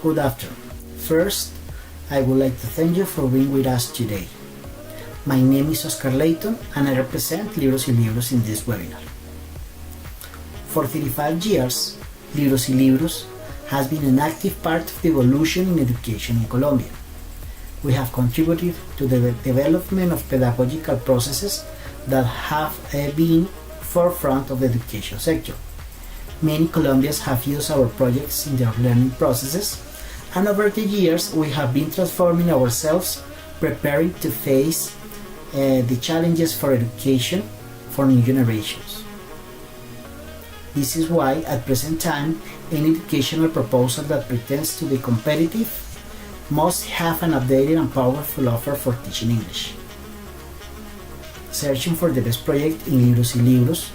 Good afternoon. First, I would like to thank you for being with us today. My name is Oscar Layton and I represent Libros y Libros in this webinar. For 35 years, Libros y Libros has been an active part of the evolution in education in Colombia. We have contributed to the development of pedagogical processes that have been forefront of the education sector. Many Colombians have used our projects in their learning processes, and over the years we have been transforming ourselves, preparing to face the challenges for education for new generations. This is why at present time any educational proposal that pretends to be competitive must have an updated and powerful offer for teaching English. Searching for the best project in Libros y Libros,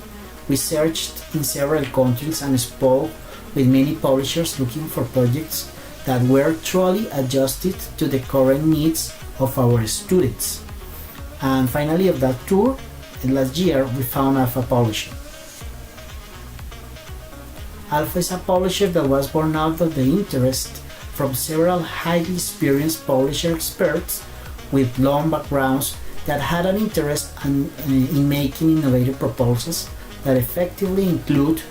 we searched in several countries and spoke with many publishers looking for projects that were truly adjusted to the current needs of our students. And finally, of that tour, last year we found Alpha Publishing. Alpha is a publisher that was born out of the interest from several highly experienced publisher experts with long backgrounds that had an interest in making innovative proposals that effectively include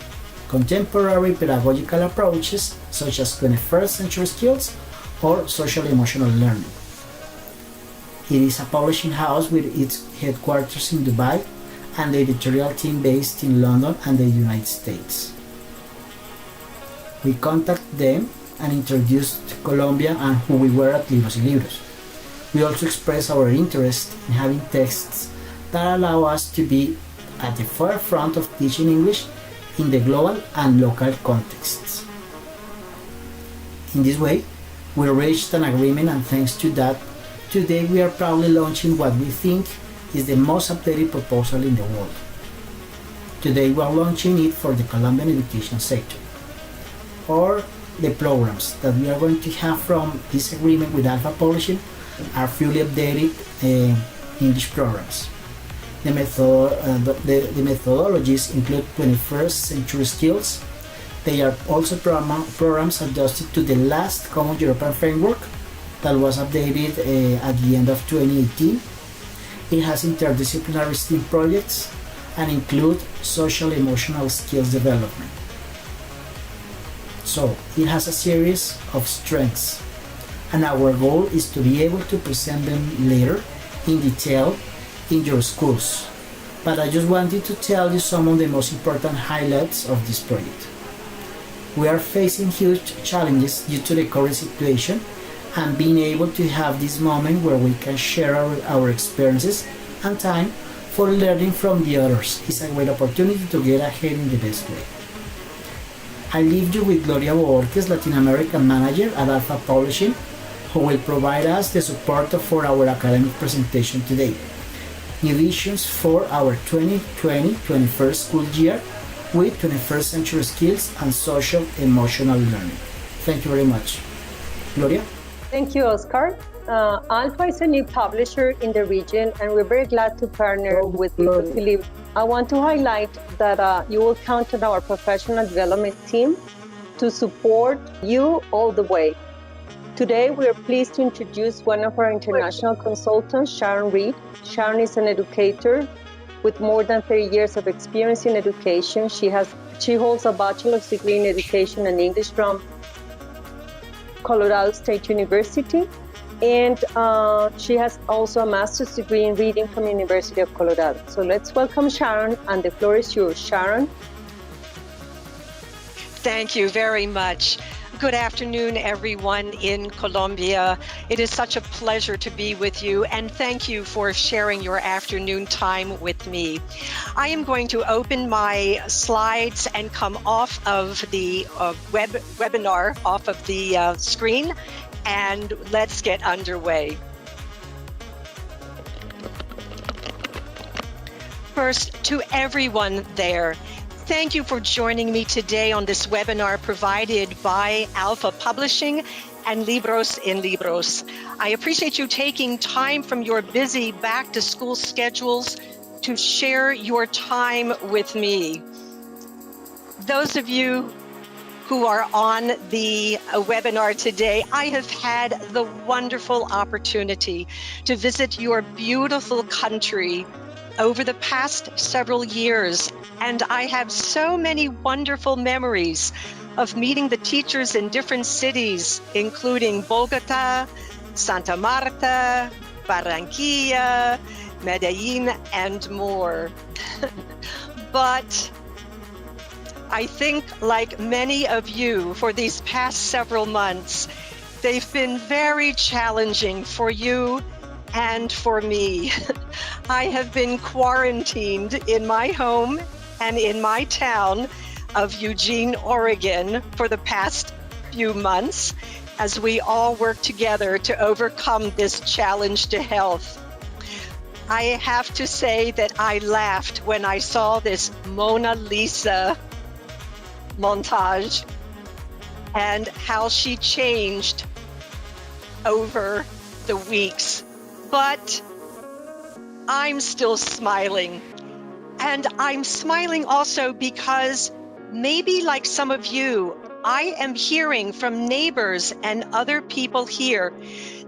contemporary pedagogical approaches such as 21st century skills or social emotional learning. It is a publishing house with its headquarters in Dubai and the editorial team based in London and the United States. We contacted them and introduced Colombia and who we were at Libros y Libros. We also expressed our interest in having texts that allow us to be at the forefront of teaching English in the global and local contexts. In this way, we reached an agreement, and thanks to that, today we are proudly launching what we think is the most updated proposal in the world. Today we are launching it for the Colombian education sector. Or the programs that we are going to have from this agreement with Alpha Publishing are fully updated English programs. The methodologies include 21st century skills. They are also programs adjusted to the last Common European Framework that was updated at the end of 2018. It has interdisciplinary STEAM projects and include social emotional skills development. So it has a series of strengths, and our goal is to be able to present them later in detail in your schools. But I just wanted to tell you some of the most important highlights of this project. We are facing huge challenges due to the current situation, and being able to have this moment where we can share our experiences and time for learning from the others is a great opportunity to get ahead in the best way. I leave you with Gloria Borges, Latin American Manager at Alpha Publishing, who will provide us the support for our academic presentation today. New visions for our 2020-21st school year with 21st century skills and social emotional learning. Thank you very much. Gloria? Thank you, Oscar. Alpha is a new publisher in the region, and we're very glad to partner with Libros y Libros. I want to highlight that you will count on our professional development team to support you all the way. Today, we are pleased to introduce one of our international consultants, Sharon Reed. Sharon is an educator with more than 30 years of experience in education. She holds a bachelor's degree in education and English from Colorado State University, and she has also a master's degree in reading from University of Colorado. So let's welcome Sharon, and the floor is yours, Sharon. Thank you very much. Good afternoon, everyone in Colombia. It is such a pleasure to be with you, and thank you for sharing your afternoon time with me. I am going to open my slides and come off of the webinar, off of the screen, and let's get underway. First, to everyone there, thank you for joining me today on this webinar provided by Alpha Publishing and Libros y Libros. I appreciate you taking time from your busy back-to-school schedules to share your time with me. Those of you who are on the webinar today. I have had the wonderful opportunity to visit your beautiful country over the past several years, and I have so many wonderful memories of meeting the teachers in different cities, including Bogota, Santa Marta, Barranquilla, Medellin, and more. But I think, like many of you, for these past several months, they've been very challenging for you and for me. I have been quarantined in my home and in my town of Eugene, Oregon, for the past few months as we all work together to overcome this challenge to health. I have to say that I laughed when I saw this Mona Lisa montage and how she changed over the weeks. But I'm still smiling. And I'm smiling also because maybe like some of you, I am hearing from neighbors and other people here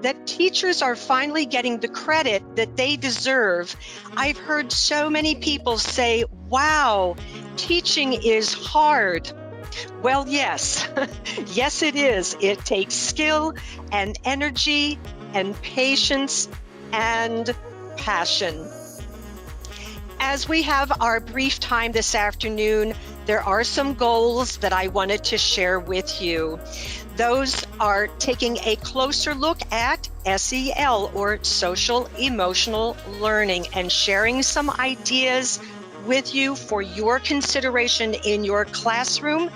that teachers are finally getting the credit that they deserve. I've heard so many people say, wow, teaching is hard. Well, yes, yes, it is. It takes skill and energy and patience and passion. As we have our brief time this afternoon, there are some goals that I wanted to share with you. Those are taking a closer look at SEL, or social emotional learning, and sharing some ideas with you for your consideration in your classroom.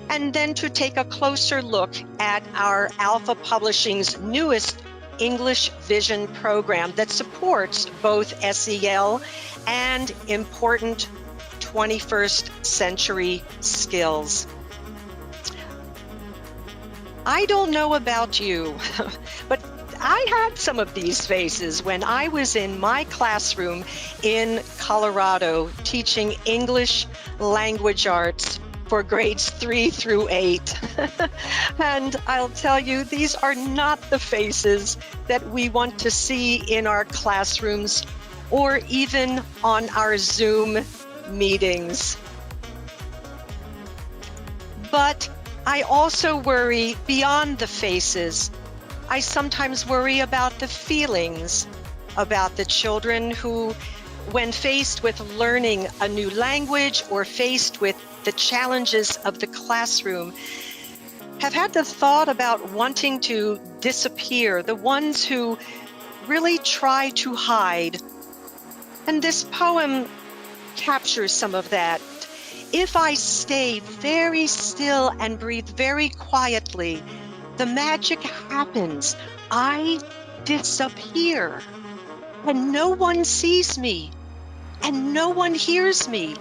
And then to take a closer look at our Alpha Publishing's newest English Vision program that supports both SEL and important 21st century skills. I don't know about you, but I had some of these faces when I was in my classroom in Colorado teaching English language arts for grades 3 through 8. And I'll tell you, these are not the faces that we want to see in our classrooms or even on our Zoom meetings. But I also worry beyond the faces. I sometimes worry about the feelings, about the children who, when faced with learning a new language or faced with the challenges of the classroom, have had the thought about wanting to disappear, the ones who really try to hide. And this poem captures some of that. If I stay very still and breathe very quietly, the magic happens. I disappear, and no one sees me, and no one hears me,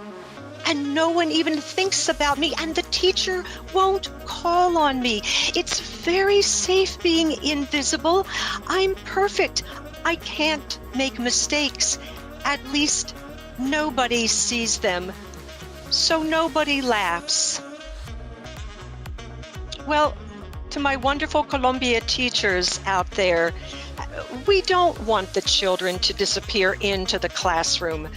and no one even thinks about me, and the teacher won't call on me. It's very safe being invisible. I'm perfect. I can't make mistakes. At least nobody sees them, so nobody laughs. Well, to my wonderful Colombia teachers out there, we don't want the children to disappear into the classroom.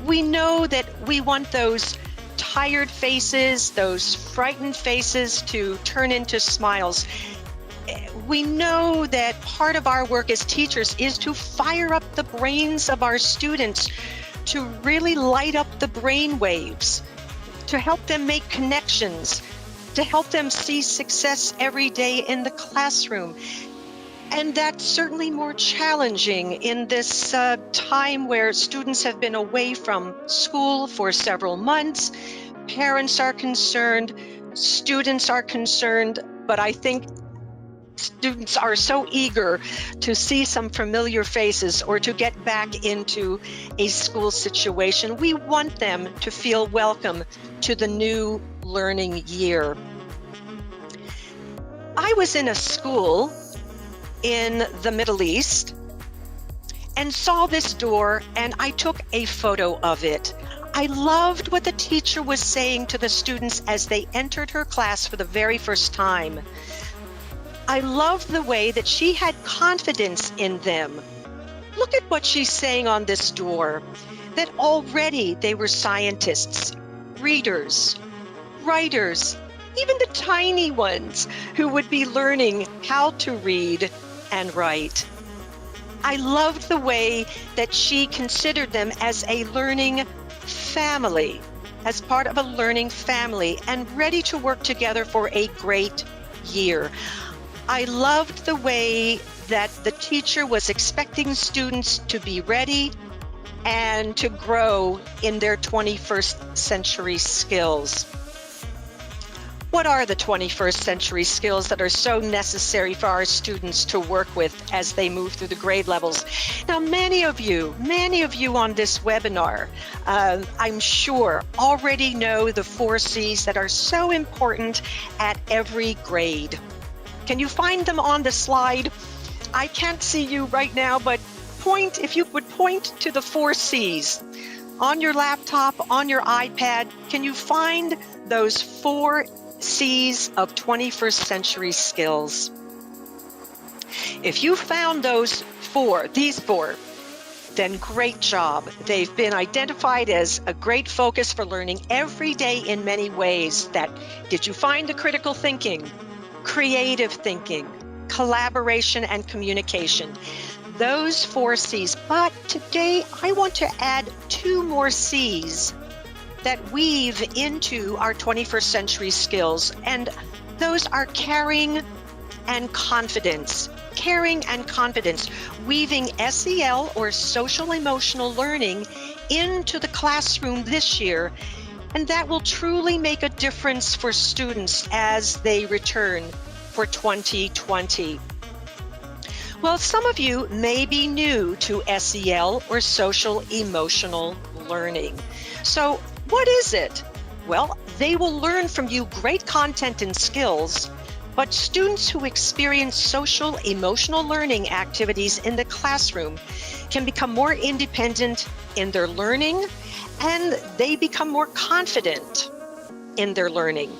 We know that we want those tired faces, those frightened faces to turn into smiles. We know that part of our work as teachers is to fire up the brains of our students, to really light up the brain waves, to help them make connections, to help them see success every day in the classroom. And that's certainly more challenging in this time where students have been away from school for several months. Parents are concerned, students are concerned, but I think students are so eager to see some familiar faces or to get back into a school situation. We want them to feel welcome to the new learning year. I was in a school in the Middle East and saw this door, and I took a photo of it. I loved what the teacher was saying to the students as they entered her class for the very first time. I loved the way that she had confidence in them. Look at what she's saying on this door, that already they were scientists, readers, writers, even the tiny ones who would be learning how to read and write. I loved the way that she considered them as a learning family, as part of a learning family, and ready to work together for a great year. I loved the way that the teacher was expecting students to be ready and to grow in their 21st century skills. What are the 21st century skills that are so necessary for our students to work with as they move through the grade levels? Now, many of you on this webinar, I'm sure, already know the 4 C's that are so important at every grade. Can you find them on the slide? I can't see you right now, but if you would point to the 4 C's on your laptop, on your iPad, can you find those 4 C's of 21st century skills? If you found these four, then great job. They've been identified as a great focus for learning every day in many ways. Did you find the critical thinking, creative thinking, collaboration, and communication? Those 4 C's. But today I want to add 2 more C's that weave into our 21st century skills, and those are caring and confidence. Caring and confidence, weaving SEL or social emotional learning into the classroom this year, and that will truly make a difference for students as they return for 2020. Well, some of you may be new to SEL or social emotional learning. So what is it? Well, they will learn from you great content and skills, but students who experience social emotional learning activities in the classroom can become more independent in their learning, and they become more confident in their learning.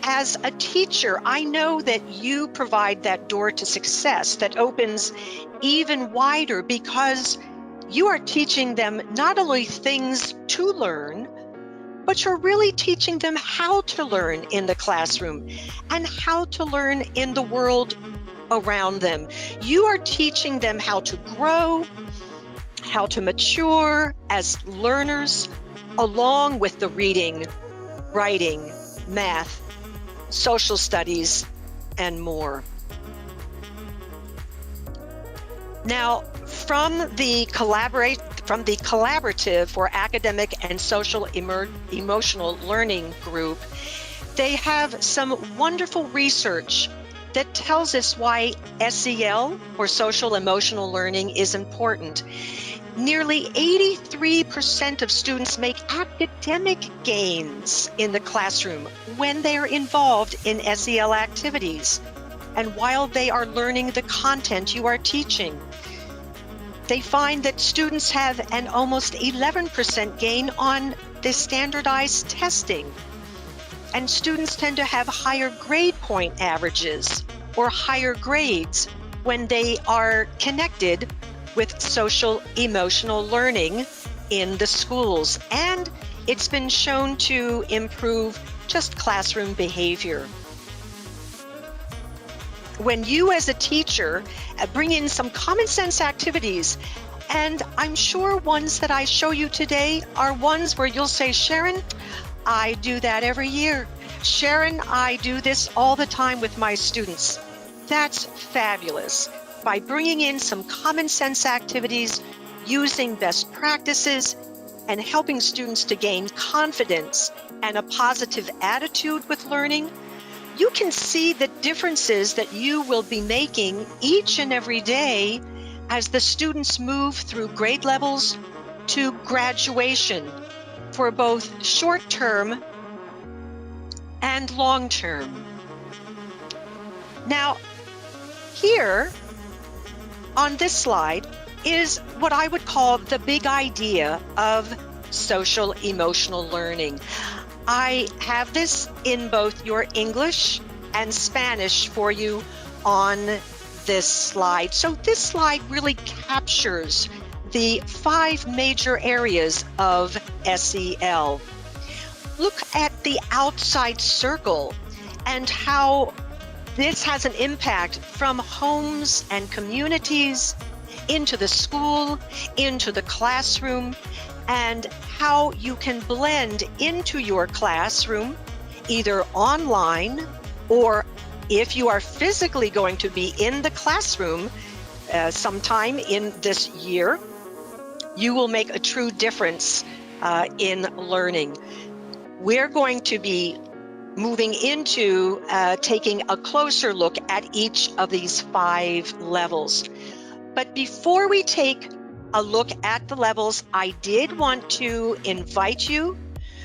As a teacher, I know that you provide that door to success that opens even wider, because you are teaching them not only things to learn, but you're really teaching them how to learn in the classroom and how to learn in the world around them. You are teaching them how to grow, how to mature as learners, along with the reading, writing, math, social studies, and more. Now, from the collaborative for academic and social emotional learning group, they have some wonderful research that tells us why SEL or social emotional learning is important. Nearly 83% of students make academic gains in the classroom when they are involved in SEL activities and while they are learning the content you are teaching. They find that students have an almost 11% gain on the standardized testing, and students tend to have higher grade point averages or higher grades when they are connected with social emotional learning in the schools, and it's been shown to improve just classroom behavior. When you as a teacher bring in some common sense activities, and I'm sure ones that I show you today are ones where you'll say, Sharon, I do that every year. Sharon, I do this all the time with my students. That's fabulous. By bringing in some common sense activities, using best practices, and helping students to gain confidence and a positive attitude with learning, you can see the differences that you will be making each and every day as the students move through grade levels to graduation for both short-term and long-term. Now, here on this slide is what I would call the big idea of social emotional learning. I have this in both your English and Spanish for you on this slide. So this slide really captures the 5 major areas of SEL. Look at the outside circle and how this has an impact from homes and communities into the school, into the classroom, and how you can blend into your classroom, either online or if you are physically going to be in the classroom sometime in this year, you will make a true difference in learning. We're going to be moving into taking a closer look at each of these 5 levels. But before we take a look at the levels, I did want to invite you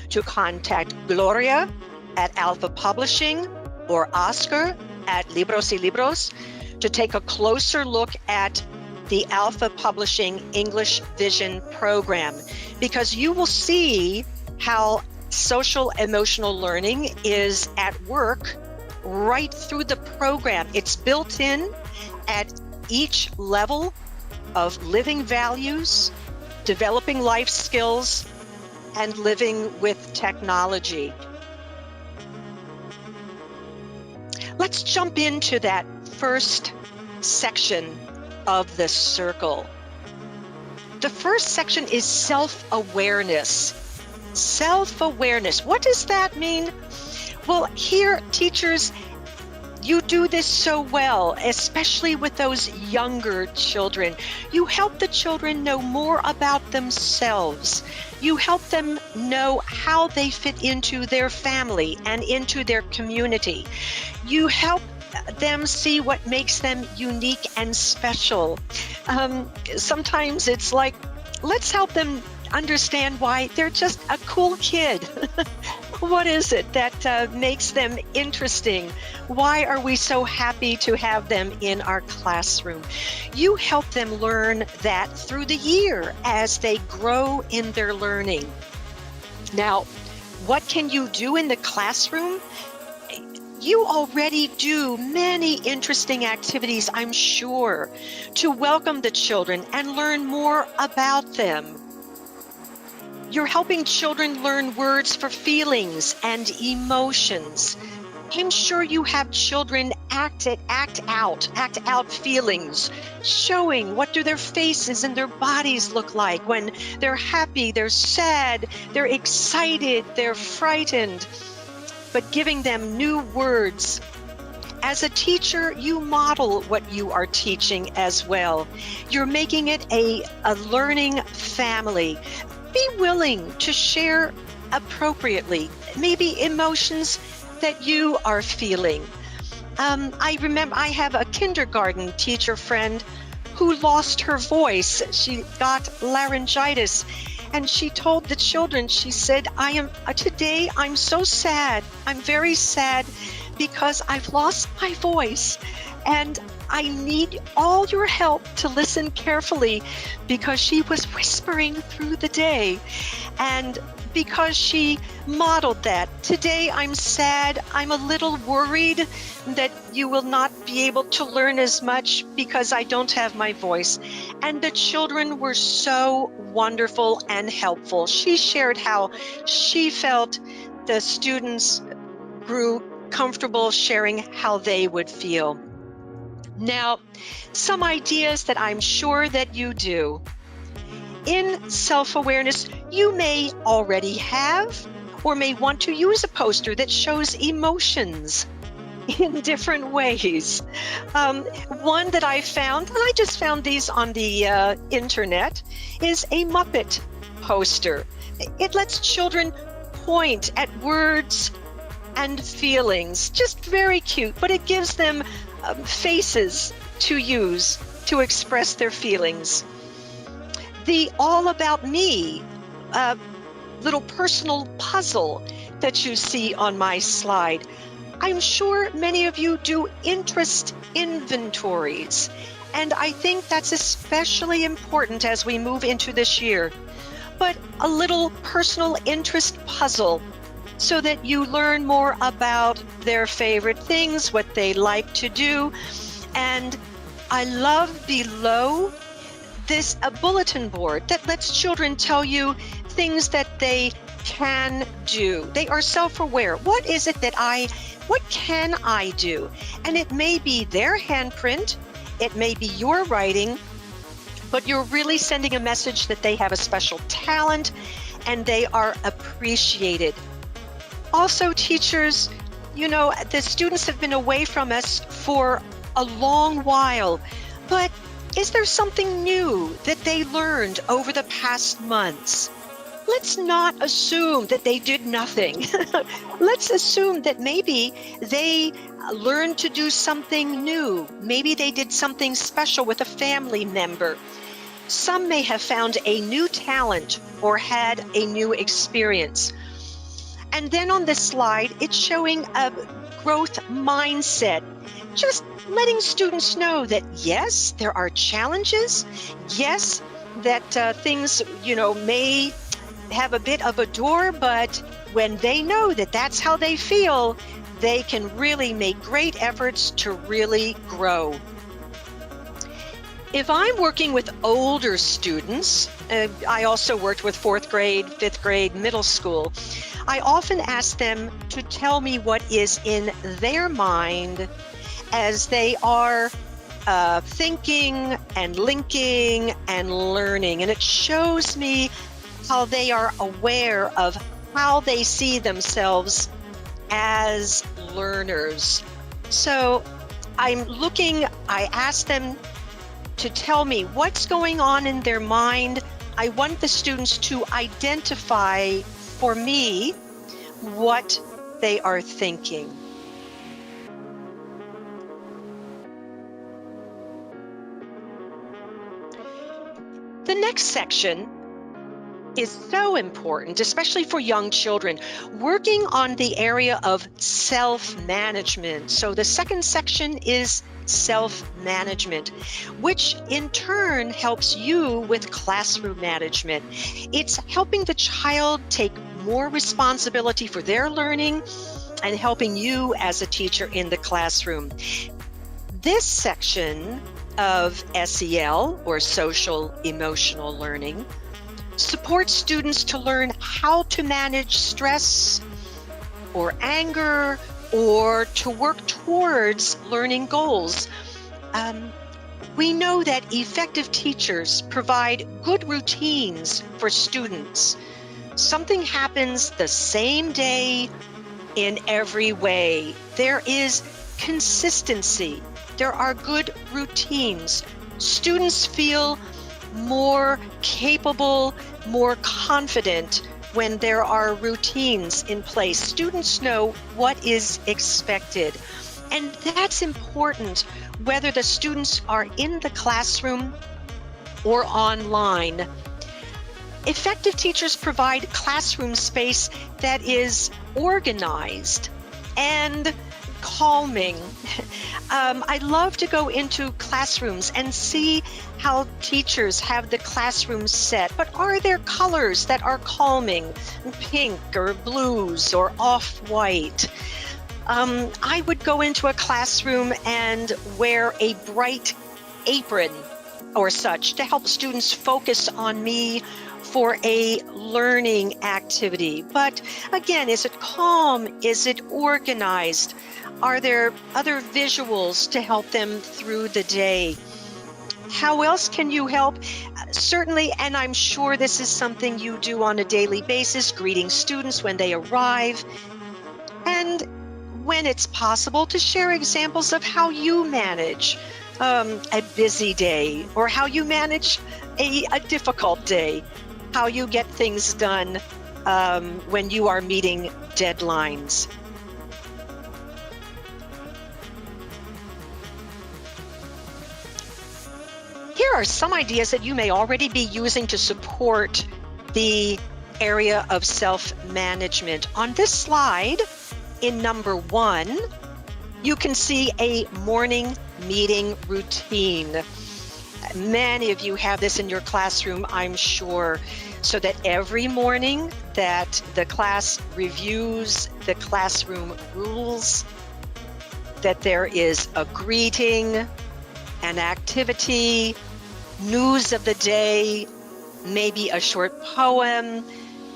to contact Gloria at Alpha Publishing or Oscar at Libros y Libros to take a closer look at the Alpha Publishing English Vision program, because you will see how social emotional learning is at work right through the program. It's built in at each level of living values, developing life skills, and living with technology. Let's jump into that first section of the circle. The first section is self-awareness. Self-awareness. What does that mean? Well, here, teachers, you do this so well, especially with those younger children. You help the children know more about themselves. You help them know how they fit into their family and into their community. You help them see what makes them unique and special. Sometimes it's like, let's help them understand why they're just a cool kid. What is it that makes them interesting? Why are we so happy to have them in our classroom? You help them learn that through the year as they grow in their learning. Now, what can you do in the classroom? You already do many interesting activities, I'm sure, to welcome the children and learn more about them. You're helping children learn words for feelings and emotions. I'm sure you have children act out feelings, showing what do their faces and their bodies look like when they're happy, they're sad, they're excited, they're frightened, but giving them new words. As a teacher, you model what you are teaching as well. You're making it a learning family. Be willing to share appropriately, maybe emotions that you are feeling. I remember I have a kindergarten teacher friend who lost her voice. She got laryngitis, and she told the children, she said, today I'm so sad. I'm very sad because I've lost my voice, and I need all your help to listen carefully, because she was whispering through the day, and because she modeled that. Today I'm sad, I'm a little worried that you will not be able to learn as much because I don't have my voice. And the children were so wonderful and helpful. She shared how she felt the students grew comfortable sharing how they would feel. Now, some ideas that I'm sure that you do. In self-awareness, you may already have or may want to use a poster that shows emotions in different ways. One that I found, and I just found these on the internet, is a Muppet poster. It lets children point at words and feelings. Just very cute, but it gives them faces to use to express their feelings. The All About Me little personal puzzle that you see on my slide. I'm sure many of you do interest inventories, and I think that's especially important as we move into this year. but a little personal interest puzzle so that you learn more about their favorite things, what they like to do. And I love below this a bulletin board that lets children tell you things that they can do. They are self-aware. What can I do? And it may be their handprint, it may be your writing, but you're really sending a message that they have a special talent and they are appreciated. Also, teachers, the students have been away from us for a long while, but is there something new that they learned over the past months? Let's not assume that they did nothing. Let's assume that maybe they learned to do something new. Maybe they did something special with a family member. Some may have found a new talent or had a new experience. And then on this slide, it's showing a growth mindset, just letting students know that yes, there are challenges. Yes, that things, may have a bit of a door, but when they know that that's how they feel, they can really make great efforts to really grow. If I'm working with older students, I also worked with 4th grade, 5th grade, middle school, I often ask them to tell me what is in their mind as they are thinking and linking and learning. And it shows me how they are aware of how they see themselves as learners. So I ask them to tell me what's going on in their mind. I want the students to identify for me what they are thinking. The next section is so important, especially for young children, working on the area of self-management. So the second section is self-management, which in turn helps you with classroom management. It's helping the child take more responsibility for their learning and helping you as a teacher in the classroom. This section of SEL, or social emotional learning, supports students to learn how to manage stress or anger or to work towards learning goals. We know that effective teachers provide good routines for students. Something happens the same day in every way. There is consistency. There are good routines. Students feel more capable, more confident when there are routines in place. Students know what is expected. And that's important whether the students are in the classroom or online. Effective teachers provide classroom space that is organized and calming. I love to go into classrooms and see how teachers have the classroom set, but are there colors that are calming, pink or blues or off-white? I would go into a classroom and wear a bright apron or such to help students focus on me for a learning activity. But again, is it calm? Is it organized? Are there other visuals to help them through the day? How else can you help? Certainly, and I'm sure this is something you do on a daily basis, greeting students when they arrive, and when it's possible, to share examples of how you manage a busy day, or how you manage a difficult day, how you get things done when you are meeting deadlines. Here are some ideas that you may already be using to support the area of self-management. On this slide, in number 1, you can see a morning meeting routine. Many of you have this in your classroom, I'm sure. so that every morning that the class reviews the classroom rules, that there is a greeting, an activity, news of the day, maybe a short poem,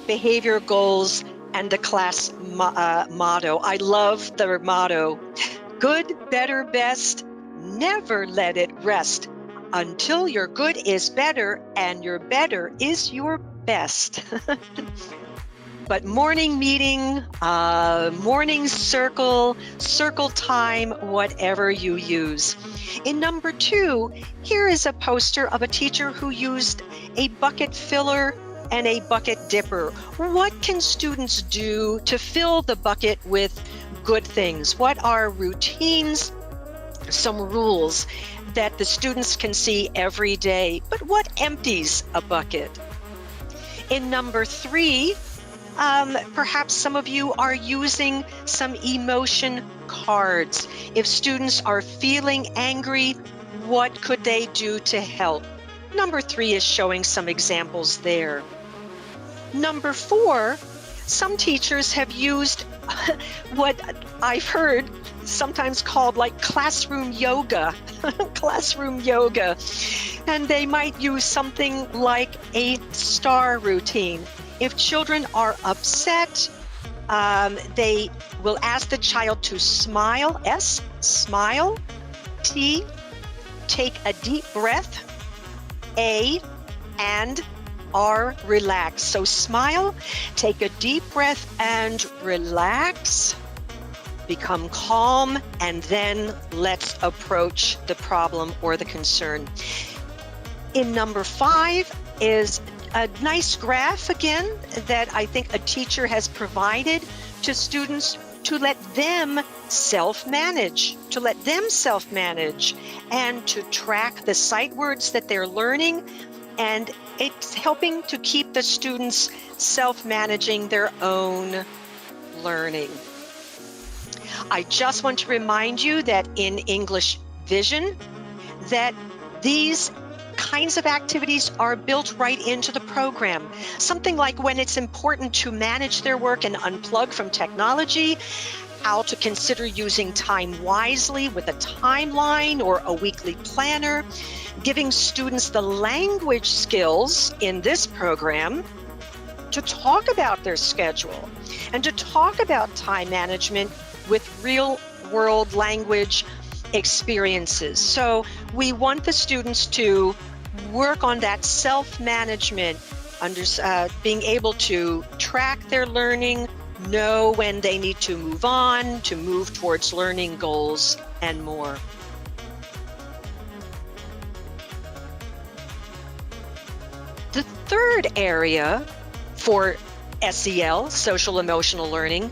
behavior goals, and the class motto. I love the motto, good, better, best, never let it rest until your good is better and your better is your best. But morning meeting, morning circle, circle time, whatever you use. In number 2, here is a poster of a teacher who used a bucket filler and a bucket dipper. What can students do to fill the bucket with good things? What are routines, some rules that the students can see every day? But what empties a bucket? In number 3, perhaps some of you are using some emotion cards. If students are feeling angry, what could they do to help? Number 3 is showing some examples there. Number 4, some teachers have used what I've heard sometimes called like classroom yoga, classroom yoga. And they might use something like a star routine. If children are upset, they will ask the child to smile, S, smile, T, take a deep breath, A, and R, relax. So smile, take a deep breath and relax, become calm, and then let's approach the problem or the concern. In number 5 is a nice graph again that I think a teacher has provided to students to let them self-manage, and to track the sight words that they're learning. And it's helping to keep the students self-managing their own learning. I just want to remind you that in English Vision, that these kinds of activities are built right into the program. Something like when it's important to manage their work and unplug from technology, how to consider using time wisely with a timeline or a weekly planner, giving students the language skills in this program to talk about their schedule and to talk about time management with real-world language experiences. So we want the students to work on that self-management, being able to track their learning, know when they need to move on, to move towards learning goals, and more. The third area for SEL, social emotional learning,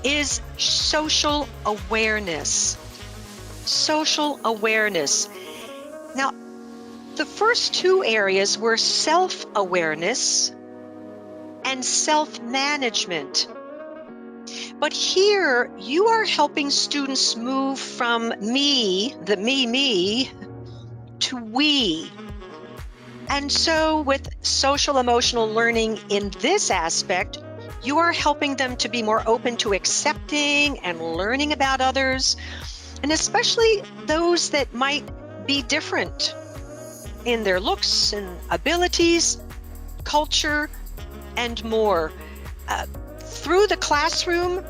is social awareness. Social awareness. Now, the first 2 areas were self-awareness and self-management. But here, you are helping students move from me, the me, to we. And so with social emotional learning in this aspect, you are helping them to be more open to accepting and learning about others, and especially those that might be different in their looks and abilities, culture, and more. Through the classroom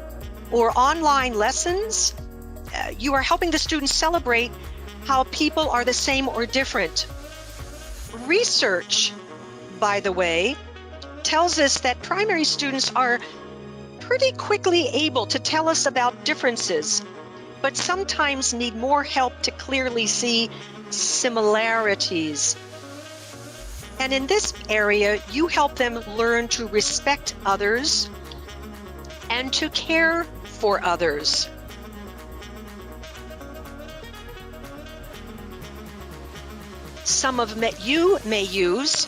or online lessons, you are helping the students celebrate how people are the same or different. Research, by the way, tells us that primary students are pretty quickly able to tell us about differences, but sometimes need more help to clearly see similarities. And in this area, you help them learn to respect others and to care for others. Some of you may use,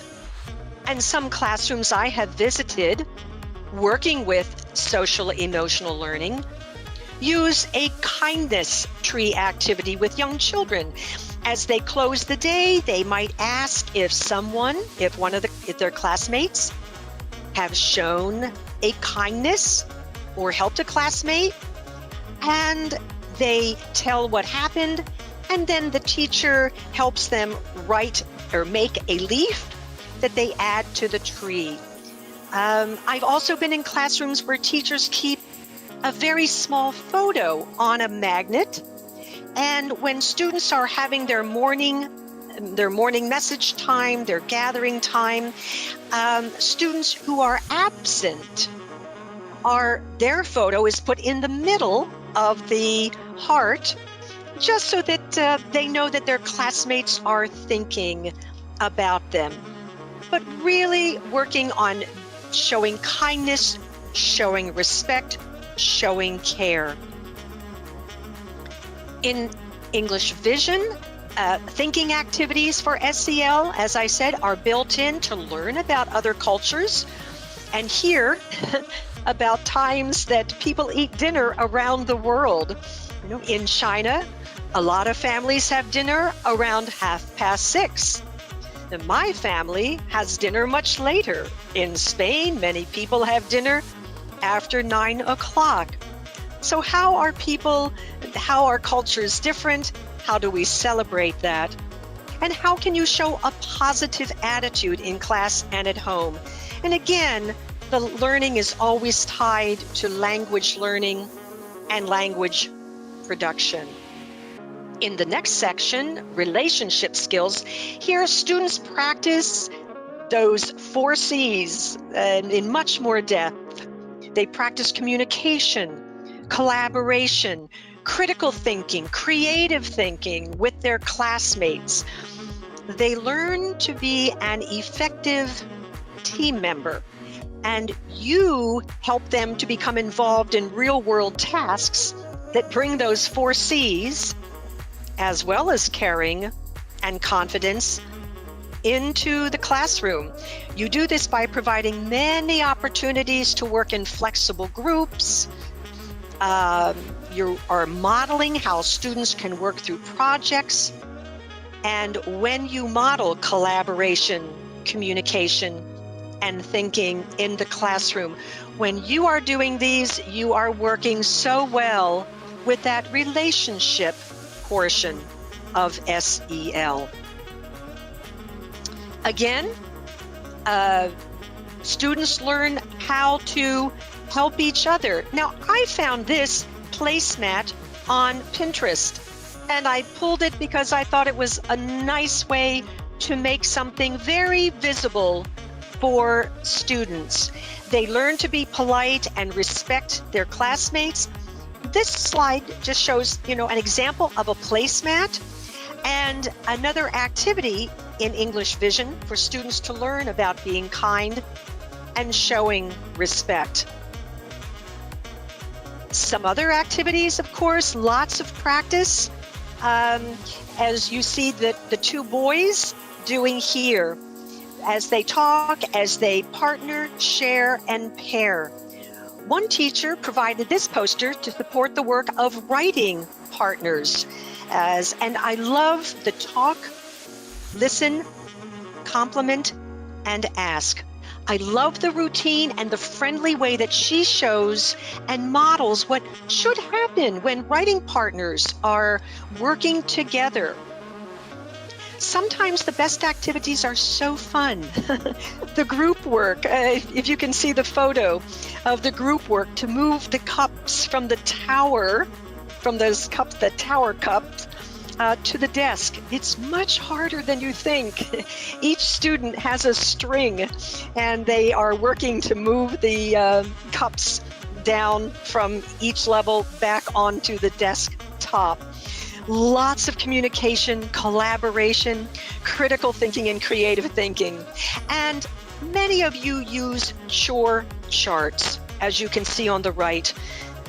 and some classrooms I have visited working with social emotional learning, use a kindness tree activity with young children. As they close the day, they might ask if their classmates have shown a kindness or helped a classmate, and they tell what happened, and then the teacher helps them write or make a leaf that they add to the tree. I've also been in classrooms where teachers keep a very small photo on a magnet, and when students are having their morning message time, their gathering time, students who are absent, their photo is put in the middle of the heart, just so that they know that their classmates are thinking about them. But really working on showing kindness, showing respect, showing care. In English Vision, thinking activities for SEL, as I said, are built in to learn about other cultures and hear about times that people eat dinner around the world. In China, a lot of families have dinner around 6:30. My family has dinner much later. In Spain, many people have dinner after 9 o'clock. So how are cultures different? How do we celebrate that? And how can you show a positive attitude in class and at home? And again, the learning is always tied to language learning and language production. In the next section, relationship skills, here students practice those 4 C's in much more depth. They practice communication, collaboration, critical thinking, creative thinking with their classmates. They learn to be an effective team member, and you help them to become involved in real-world tasks that bring those 4 C's, as well as caring and confidence, into the classroom. You do this by providing many opportunities to work in flexible groups. You are modeling how students can work through projects. And when you model collaboration, communication, and thinking in the classroom, when you are doing these, you are working so well with that relationship portion of SEL. Again, students learn how to help each other. Now, I found this placemat on Pinterest, and I pulled it because I thought it was a nice way to make something very visible for students. They learn to be polite and respect their classmates. This slide just shows, an example of a placemat and another activity in English Vision for students to learn about being kind and showing respect. Some other activities, of course, lots of practice, as you see the 2 boys doing here, as they talk, as they partner, share, and pair. One teacher provided this poster to support the work of writing partners. And I love the talk, listen, compliment, and ask. I love the routine and the friendly way that she shows and models what should happen when writing partners are working together. Sometimes the best activities are so fun. The group work, if you can see the photo of the group work to move the cups from the tower, from those cups, the tower cups, to the desk. It's much harder than you think. Each student has a string, and they are working to move the cups down from each level back onto the desk top. Lots of communication, collaboration, critical thinking, and creative thinking. And many of you use chore charts, as you can see on the right.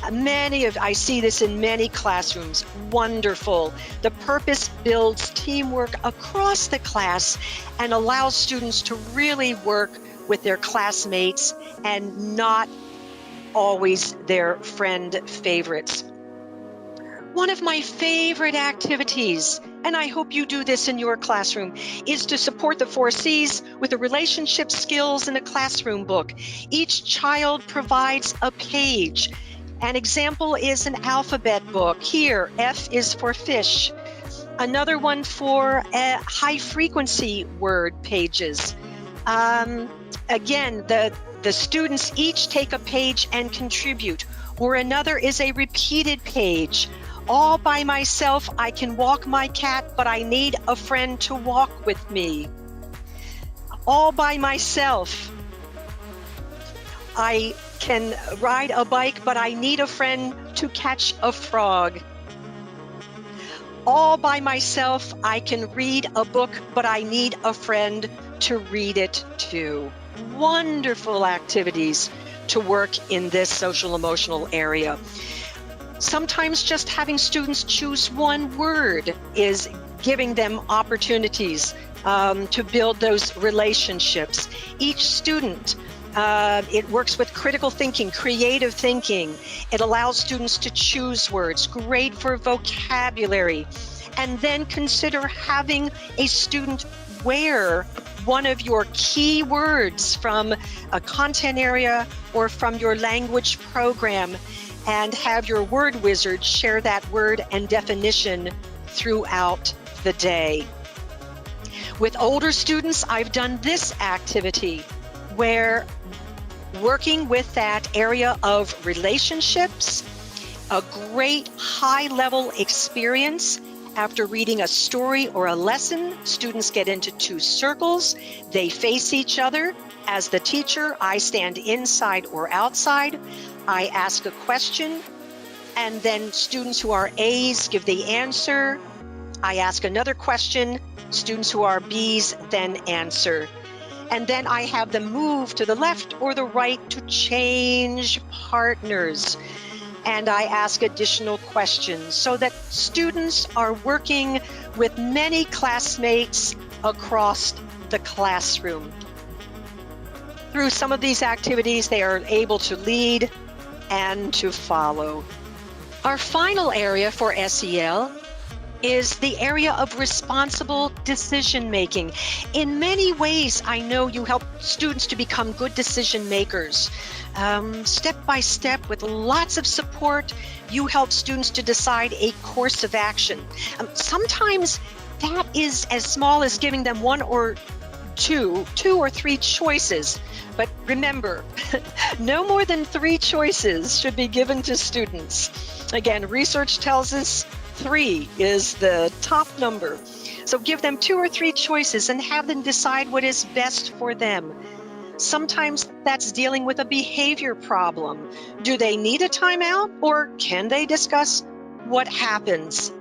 I see this in many classrooms. Wonderful. The purpose builds teamwork across the class and allows students to really work with their classmates and not always their friend favorites. One of my favorite activities, and I hope you do this in your classroom, is to support the 4 C's with the relationship skills in a classroom book. Each child provides a page. An example is an alphabet book. Here, F is for fish. Another one for high frequency word pages. Again, the students each take a page and contribute. Or another is a repeated page. All by myself, I can walk my cat, but I need a friend to walk with me. All by myself, I can ride a bike, but I need a friend to catch a frog. All by myself, I can read a book, but I need a friend to read it to. Wonderful activities to work in this social emotional area. Sometimes just having students choose one word is giving them opportunities to build those relationships. Each student, it works with critical thinking, creative thinking. It allows students to choose words, great for vocabulary. And then consider having a student wear one of your key words from a content area or from your language program, and have your word wizard share that word and definition throughout the day. With older students, I've done this activity where working with that area of relationships, a great high-level experience. After reading a story or a lesson, students get into 2 circles. They face each other. As the teacher, I stand inside or outside. I ask a question, and then students who are A's give the answer. I ask another question. Students who are B's then answer. And then I have them move to the left or the right to change partners. And I ask additional questions so that students are working with many classmates across the classroom. Through some of these activities, they are able to lead and to follow. Our final area for SEL is the area of responsible decision making. In many ways, I know you help students to become good decision makers. Step by step, with lots of support, you help students to decide a course of action. Sometimes that is as small as giving them 1 or 2 or 3 choices. But remember, no more than 3 choices should be given to students. Again, research tells us 3 is the top number. So give them 2 or 3 choices and have them decide what is best for them. Sometimes that's dealing with a behavior problem. Do they need a timeout, or can they discuss what happens?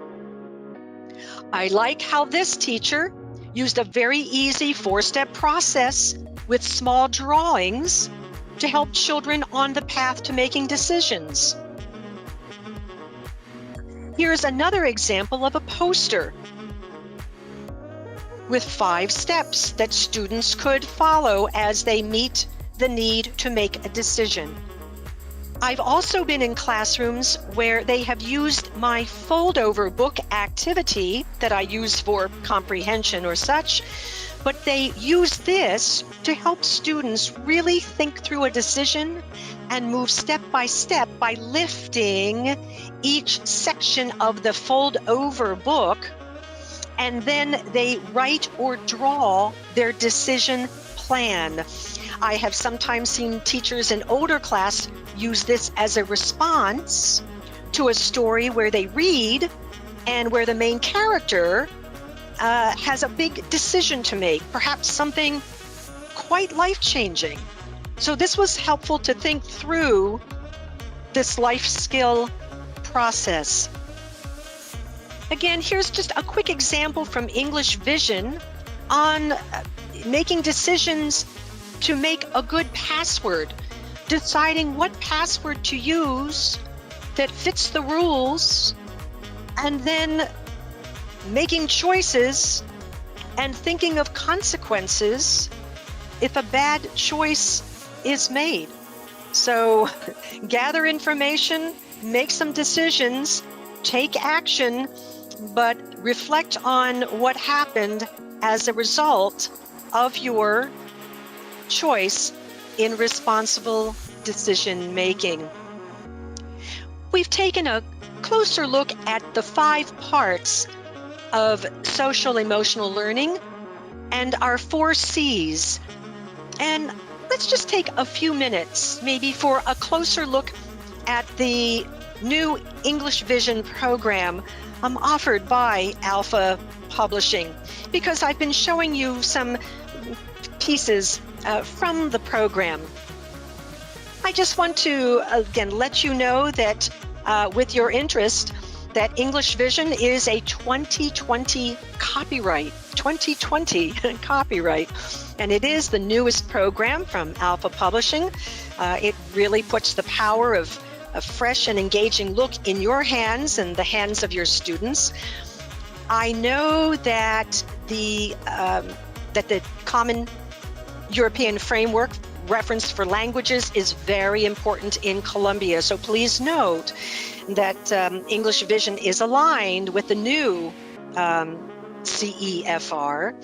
I like how this teacher used a very easy 4-step process with small drawings to help children on the path to making decisions. Here's another example of a poster with 5 steps that students could follow as they meet the need to make a decision. I've also been in classrooms where they have used my fold-over book activity that I use for comprehension or such, but they use this to help students really think through a decision and move step by step by lifting each section of the fold-over book, and then they write or draw their decision plan. I have sometimes seen teachers in older class use this as a response to a story where they read and where the main character has a big decision to make, perhaps something quite life-changing. So this was helpful to think through this life skill process. Again, here's just a quick example from English Vision on making decisions to make a good password, deciding what password to use that fits the rules, and then making choices and thinking of consequences if a bad choice is made. So gather information, make some decisions, take action, but reflect on what happened as a result of your choice in responsible decision making. We've taken a closer look at the 5 parts of social emotional learning and our 4 C's. And let's just take a few minutes maybe for a closer look at the new English Vision program offered by Alpha Publishing, because I've been showing you some pieces from the program. I just want to again let you know that with your interest, that English Vision is a 2020 copyright, and it is the newest program from Alpha Publishing. It really puts the power of a fresh and engaging look in your hands and the hands of your students. I know that the Common European Framework reference for languages is very important in Colombia. So please note that English Vision is aligned with the new CEFR.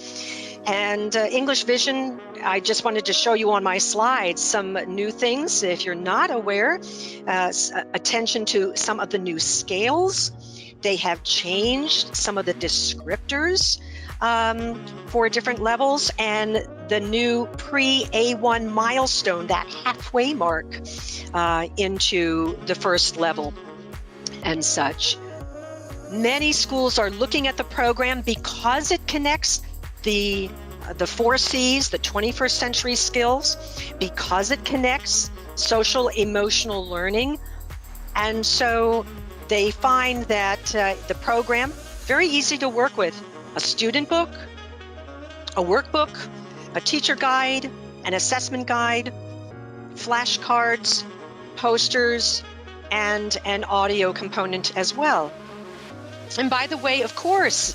And English Vision, I just wanted to show you on my slides some new things. If you're not aware, attention to some of the new scales. They have changed some of the descriptors for different levels, and the new pre-A1 milestone, that halfway mark into the first level and such. Many schools are looking at the program because it connects the 4 C's, the 21st century skills, because it connects social emotional learning. And so they find that the program, very easy to work with. A student book, a workbook, a teacher guide, an assessment guide, flashcards, posters, and an audio component as well. And by the way, of course,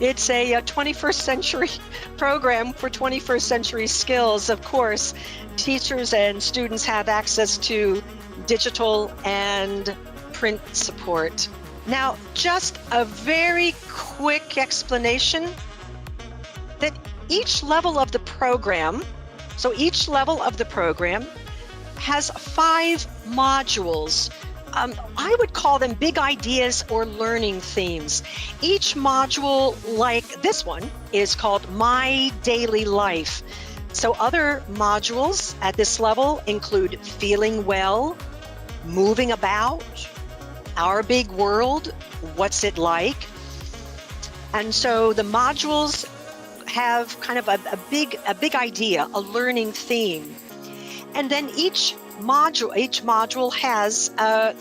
it's a 21st century program for 21st century skills. Of course, teachers and students have access to digital and print support. Now, just a very quick explanation that each level of the program, has 5 modules. I would call them big ideas or learning themes. Each module, like this one, is called My Daily Life. So other modules at this level include Feeling Well, Moving About, Our Big World, What's It Like? And so the modules have kind of a big idea, a learning theme. And then each module has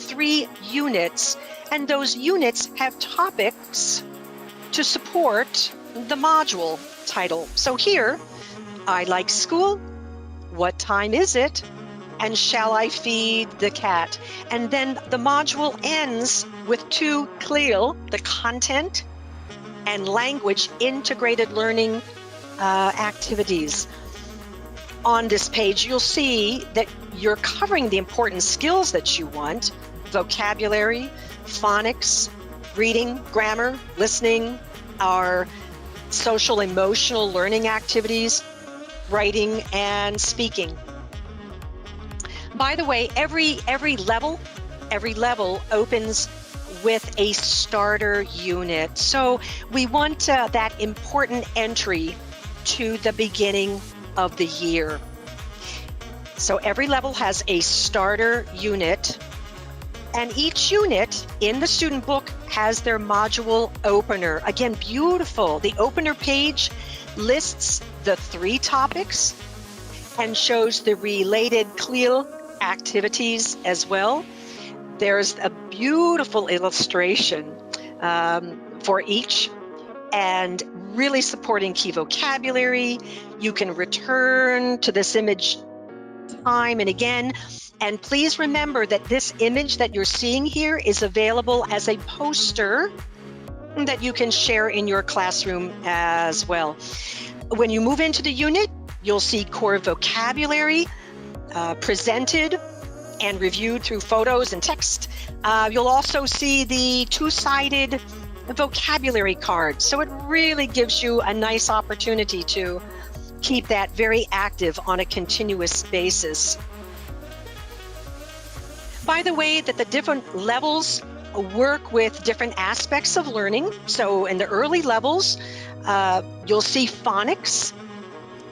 3 units, and those units have topics to support the module title. So here, I like school, what time is it, and shall I feed the cat? And then the module ends with 2 CLEAL, the content and language integrated learning activities. On this page, you'll see that you're covering the important skills that you want: vocabulary, phonics, reading, grammar, listening, our social emotional learning activities, writing, and speaking. By the way, every level opens with a starter unit. So we want that important entry to the beginning of the year. So every level has a starter unit, and each unit in the student book has their module opener. Again, beautiful. The opener page lists the 3 topics and shows the related CLEAL activities as well. There's a beautiful illustration for each, and really supporting key vocabulary. You can return to this image time and again. And please remember that this image that you're seeing here is available as a poster that you can share in your classroom as well. When you move into the unit, you'll see core vocabulary presented and reviewed through photos and text. You'll also see the two-sided vocabulary card. So it really gives you a nice opportunity to keep that very active on a continuous basis. By the way, that the different levels work with different aspects of learning. So in the early levels, you'll see phonics.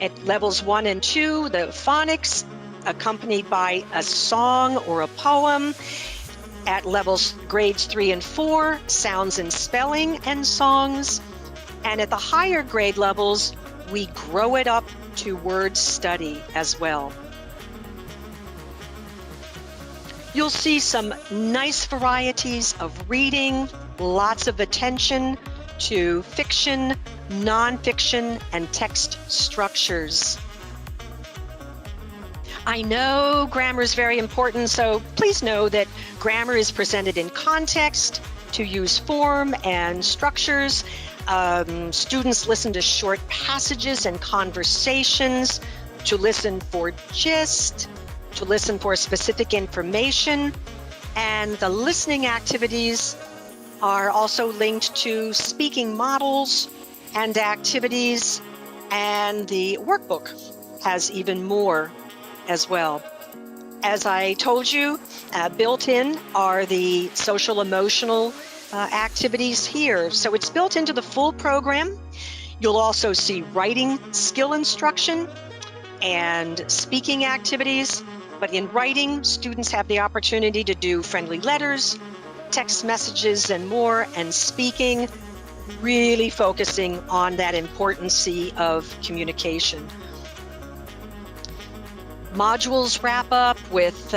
At levels 1 and 2, the phonics accompanied by a song or a poem. At levels grades 3 and 4, sounds and spelling and songs. And at the higher grade levels, we grow it up to word study as well. You'll see some nice varieties of reading, lots of attention to fiction, nonfiction, and text structures. I know grammar is very important, so please know that grammar is presented in context, to use form and structures. Students listen to short passages and conversations, to listen for gist, to listen for specific information, and the listening activities are also linked to speaking models and activities, and the workbook has even more as well. As I told you, built in are the social emotional activities here. So it's built into the full program. You'll also see writing skill instruction and speaking activities. But in writing, students have the opportunity to do friendly letters, text messages, and more, and speaking, really focusing on that importance of communication. Modules wrap up with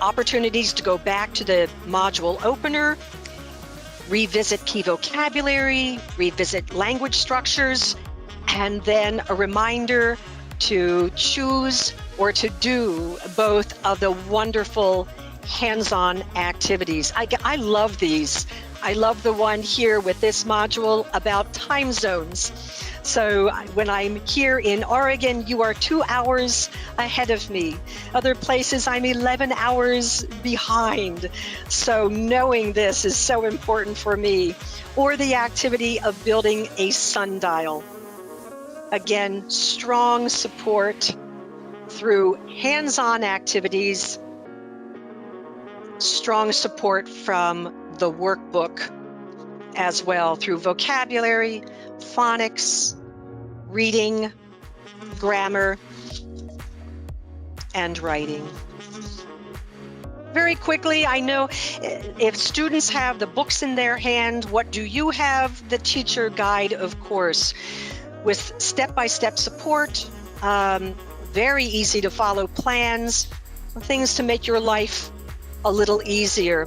opportunities to go back to the module opener, revisit key vocabulary, revisit language structures, and then a reminder to choose or to do both of the wonderful hands-on activities. I love these. I love the one here with this module about time zones. So when I'm here in Oregon, you are 2 hours ahead of me. Other places, I'm 11 hours behind. So knowing this is so important for me. Or the activity of building a sundial. Again, strong support through hands-on activities, strong support from the workbook as well through vocabulary, phonics, reading, grammar, and writing. Very quickly, I know if students have the books in their hand, what do you have? The teacher guide, of course, with step-by-step support, very easy to follow plans, things to make your life a little easier.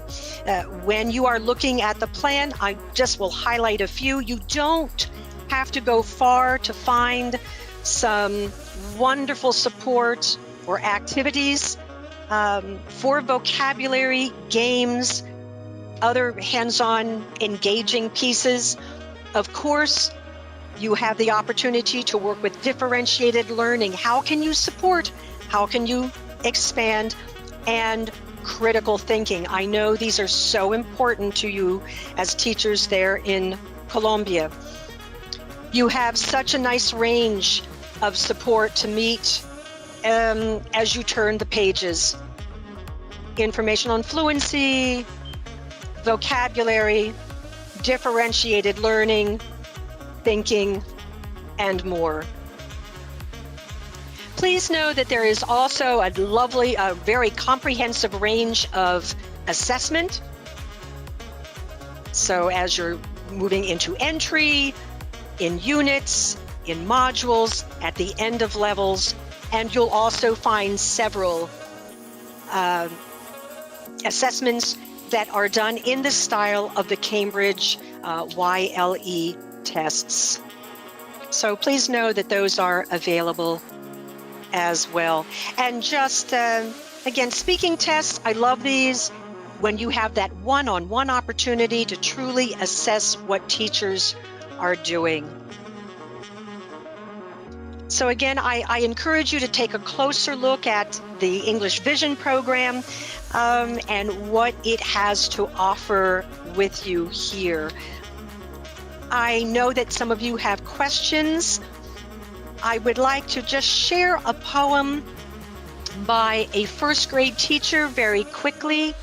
When you are looking at the plan, I just will highlight a few. You don't have to go far to find some wonderful support or activities for vocabulary, games, other hands-on engaging pieces. Of course, you have the opportunity to work with differentiated learning. How can you support? How can you expand? And critical thinking. I know these are so important to you as teachers there in Colombia. You have such a nice range of support to meet as you turn the pages. Information on fluency, vocabulary, differentiated learning, thinking, and more. Please know that there is also a lovely, very comprehensive range of assessment. So as you're moving into entry, in units, in modules, at the end of levels, and you'll also find several assessments that are done in the style of the Cambridge YLE tests. So please know that those are available as well. And just, again, speaking tests, I love these when you have that one-on-one opportunity to truly assess what teachers are doing. So again, I encourage you to take a closer look at the English Vision program and what it has to offer with you here. I know that some of you have questions. I would like to just share a poem by a first grade teacher very quickly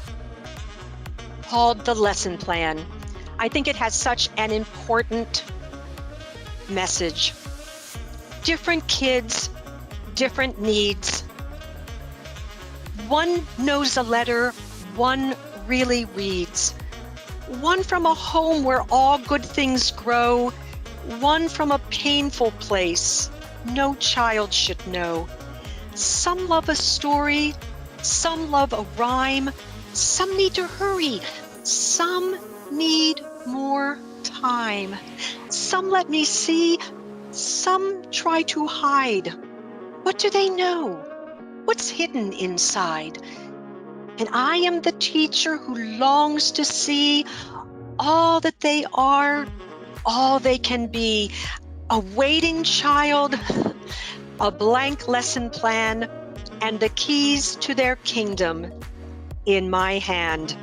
called The Lesson Plan. I think it has such an important message. Different kids, different needs. One knows a letter, one really reads. One from a home where all good things grow, one from a painful place no child should know. Some love a story, some love a rhyme, some need to hurry, some need more time. Some let me see, some try to hide. What do they know? What's hidden inside? And I am the teacher who longs to see all that they are, all they can be. A waiting child, a blank lesson plan, and the keys to their kingdom in my hand.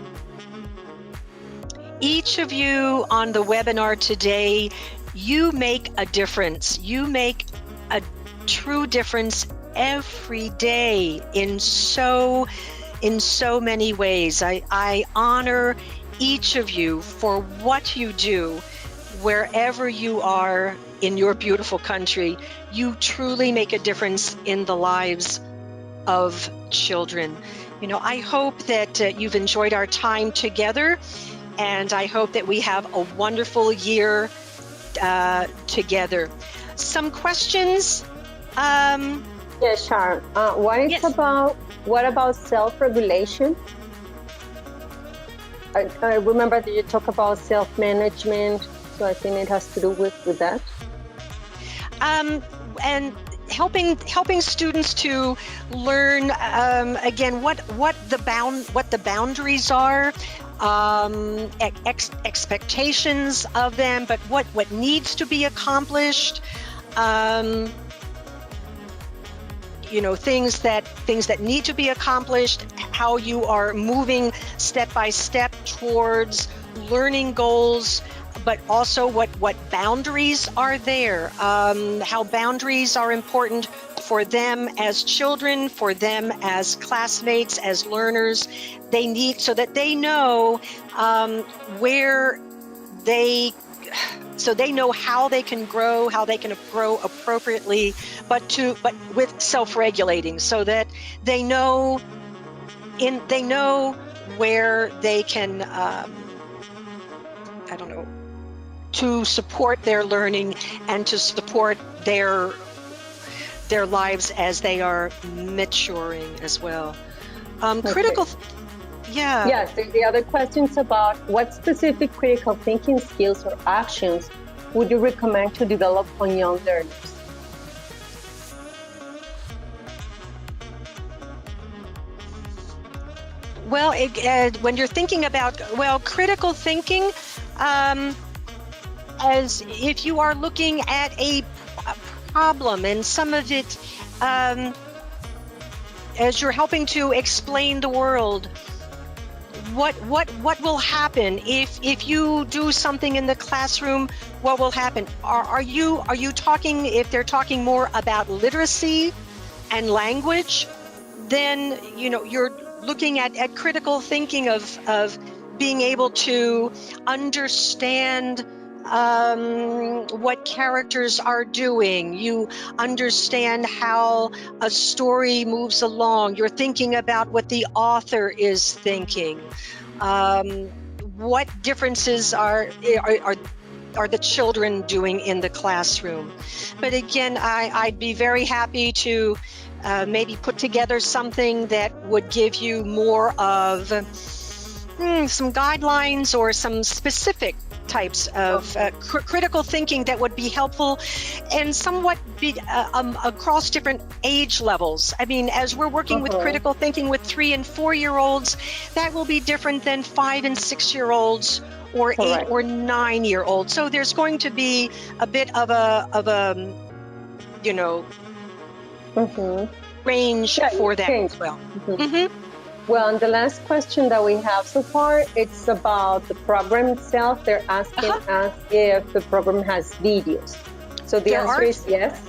Each of you on the webinar today, you make a difference. You make a true difference every day in so many ways. I honor each of you for what you do wherever you are in your beautiful country. You truly make a difference in the lives of children. You know, I hope that you've enjoyed our time together, and I hope that we have a wonderful year together. Some questions? Yeah, Sharon. Yes. What about self-regulation? I remember that you talk about self-management, so I think it has to do with that. And helping students to learn again what the boundaries are, expectations of them, but what needs to be accomplished. You know, things that need to be accomplished, how you are moving step by step towards learning goals, but also what boundaries are there, how boundaries are important for them as children, for them as classmates, as learners. They need, so that they know so they know how they can grow appropriately, but with self-regulating, so that they know where they can to support their learning and to support their lives as they are maturing as well. Okay. Critical. Yeah. Yes, the other questions about what specific critical thinking skills or actions would you recommend to develop on young learners? Well, when you're thinking about, critical thinking, as if you are looking at a problem and some of it, as you're helping to explain the world, what will happen if you do something in the classroom? What will happen? Are you talking, if they're talking more about literacy and language, then you're looking at critical thinking of being able to understand what characters are doing. You understand how a story moves along. You're thinking about what the author is thinking. What differences are the children doing in the classroom? But again, I'd be very happy to maybe put together something that would give you more of some guidelines or some specific types of critical thinking that would be helpful and somewhat be across different age levels. I mean, as we're working with critical thinking with 3 and 4 year olds, that will be different than 5 and 6 year olds or 8 or 9 year olds. So there's going to be a bit of a you know, Mm-hmm. range Yeah, for you that change. as well. Mhm. Well, and the last question that we have so far, it's about the program itself. They're asking Uh-huh. us if the program has videos. So the There answer are is yes.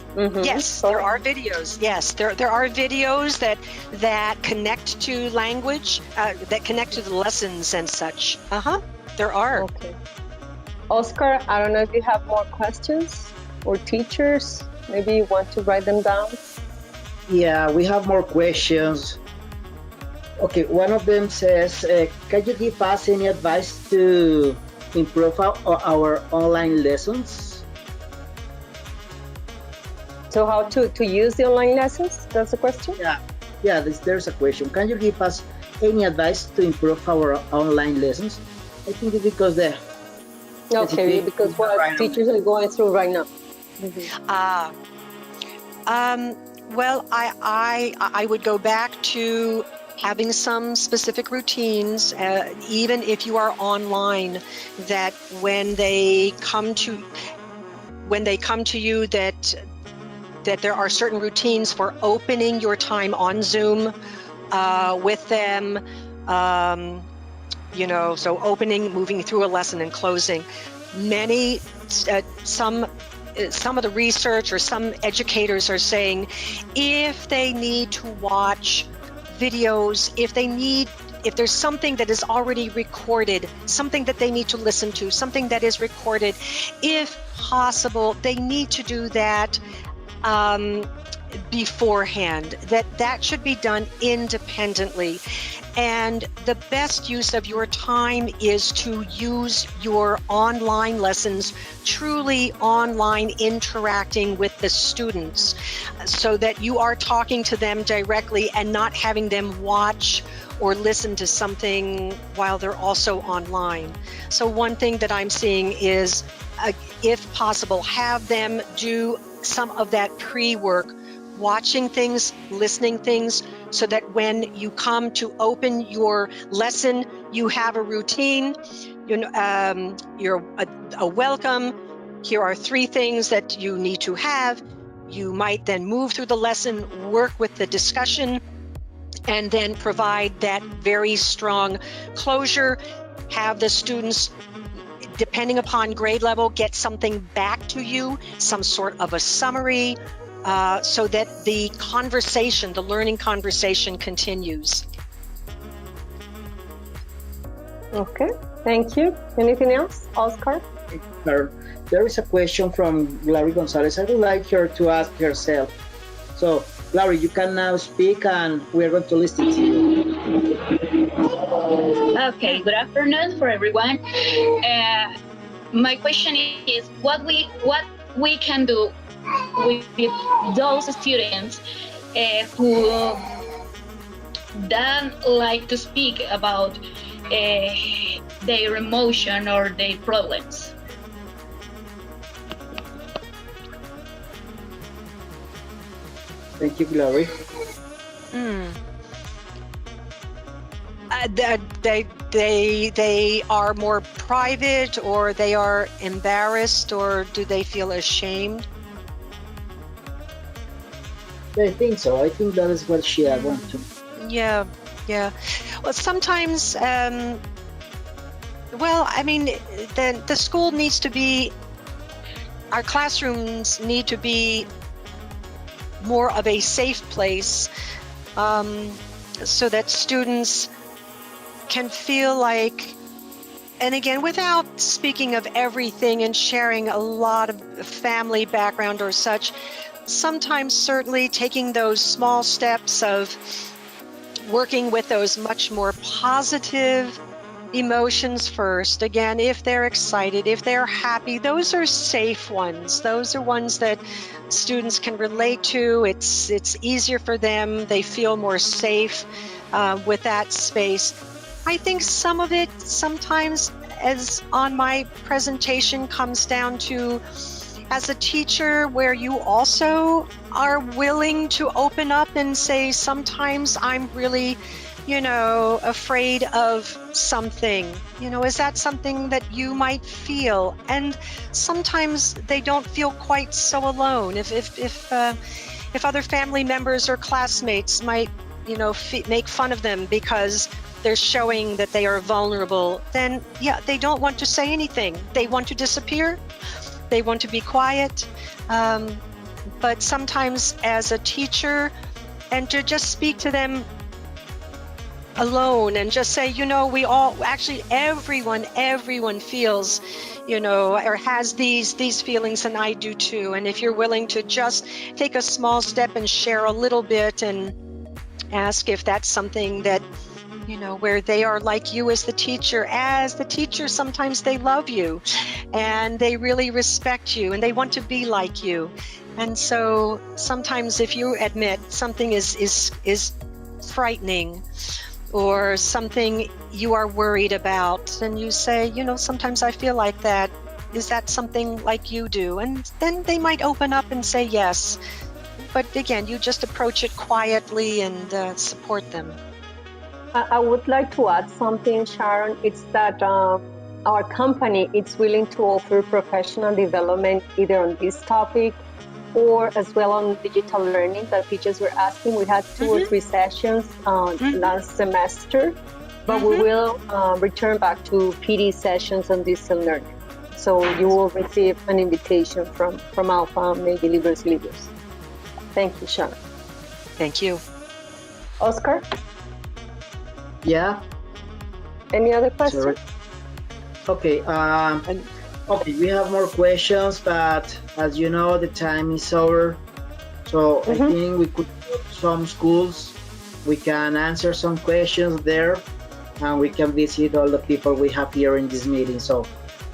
Yes, Go there ahead. are videos. Yes, there are videos that connect to language, that connect to the lessons and such. There are. Okay. Oscar, I don't know if you have more questions or teachers. Maybe you want to write them down. Yeah, we have more questions. Okay, one of them says, can you give us any advice to improve our online lessons? So how to use the online lessons? That's the question? Yeah, there's a question. Can you give us any advice to improve our online lessons? I think it's because Okay, situation because is what right now. teachers are going through right now. Uh, well, I would go back to having some specific routines, even if you are online, that when they come to you, that there are certain routines for opening your time on Zoom with them. So opening, moving through a lesson, and closing. Some of the research or some educators are saying if they need to watch videos, if there's something that is already recorded, something that they need to listen to, something that is recorded, if possible, they need to do that beforehand. That should be done independently. And the best use of your time is to use your online lessons truly online, interacting with the students, so that you are talking to them directly and not having them watch or listen to something while they're also online. So one thing that I'm seeing is, if possible, have them do some of that pre-work, watching things, listening things, so that when you come to open your lesson, you have a routine. You're a welcome. Here are 3 things that you need to have. You might then move through the lesson, work with the discussion, and then provide that very strong closure. Have the students, depending upon grade level, get something back to you, some sort of a summary, so that the conversation, the learning conversation, continues. Okay, thank you. Anything else, Oscar? There is a question from Larry Gonzalez. I would like her to ask herself. So, Larry, you can now speak, and we're going to listen to you. Okay, good afternoon for everyone. My question is what we can do with those students who don't like to speak about their emotion or their problems. Thank you, Larry. They are more private, or they are embarrassed, or do they feel ashamed? I think so. I think that is what she wants to. Yeah. Well, sometimes, the school needs to be, our classrooms need to be more of a safe place, so that students can feel like, and again, without speaking of everything and sharing a lot of family background or such, sometimes certainly taking those small steps of working with those much more positive emotions first. Again, if they're excited, if they're happy, those are safe ones. Those are ones that students can relate to. It's easier for them. They feel more safe with that space. I think some of it sometimes, as on my presentation, comes down to, as a teacher, where you also are willing to open up and say, sometimes I'm really afraid of something? Is that something that you might feel? And sometimes they don't feel quite so alone. If other family members or classmates might, make fun of them because they're showing that they are vulnerable, then they don't want to say anything. They want to disappear. They want to be quiet. But sometimes as a teacher, and to just speak to them alone and just say, we all, actually everyone feels, or has these feelings, and I do too. And if you're willing to just take a small step and share a little bit and ask if that's something that, where they are like you as the teacher. As the teacher, sometimes they love you and they really respect you and they want to be like you. And so sometimes if you admit something is frightening or something you are worried about, and you say, sometimes I feel like that. Is that something like you do? And then they might open up and say yes. But again, you just approach it quietly and support them. I would like to add something, Sharon. It's that our company is willing to offer professional development either on this topic or as well on digital learning that teachers were asking. We had 2 or 3 sessions last semester, but we will return back to PD sessions on digital learning. So you will receive an invitation from Alpha, maybe Libres Leaders. Thank you, Sharon. Thank you. Oscar? Yeah. Any other questions? Sorry. Okay. Okay, we have more questions, but as you know, the time is over. So I think we could go to some schools. We can answer some questions there, and we can visit all the people we have here in this meeting. So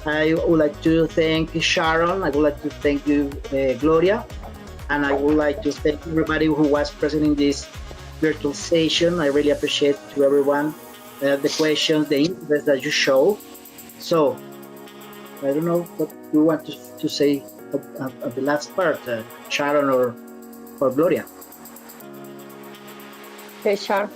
I would like to thank Sharon. I would like to thank you, Gloria, and I would like to thank everybody who was present in this virtual session. I really appreciate to everyone the questions, the interest that you show. So I don't know what you want to say at the last part, Sharon or Gloria. Okay, Sharon.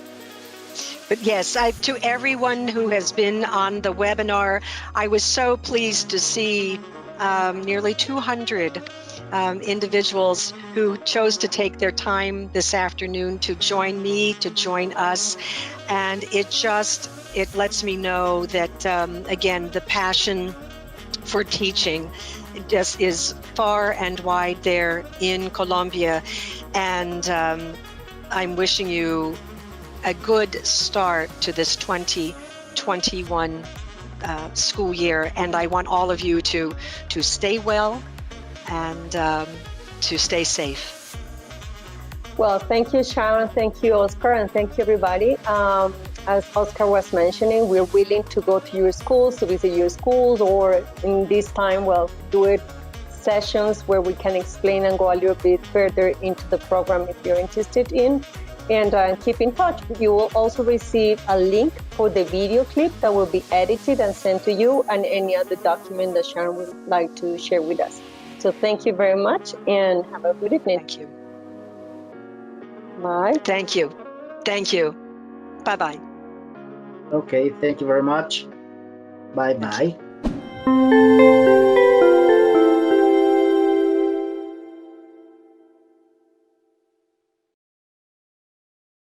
But yes, to everyone who has been on the webinar, I was so pleased to see nearly 200 individuals who chose to take their time this afternoon to join me, to join us. And it lets me know that, again, the passion for teaching just is far and wide there in Colombia. And I'm wishing you a good start to this 2021 school year. And I want all of you to stay well and to stay safe. Well, thank you, Sharon. Thank you, Oscar. And thank you, everybody. As Oscar was mentioning, we're willing to go to your schools, to visit your schools, or in this time, do it sessions where we can explain and go a little bit further into the program if you're interested in. And keep in touch. You will also receive a link for the video clip that will be edited and sent to you, and any other document that Sharon would like to share with us. So thank you very much and have a good evening. Thank you. Bye. Thank you. Thank you. Bye-bye. Okay, thank you very much. Bye-bye.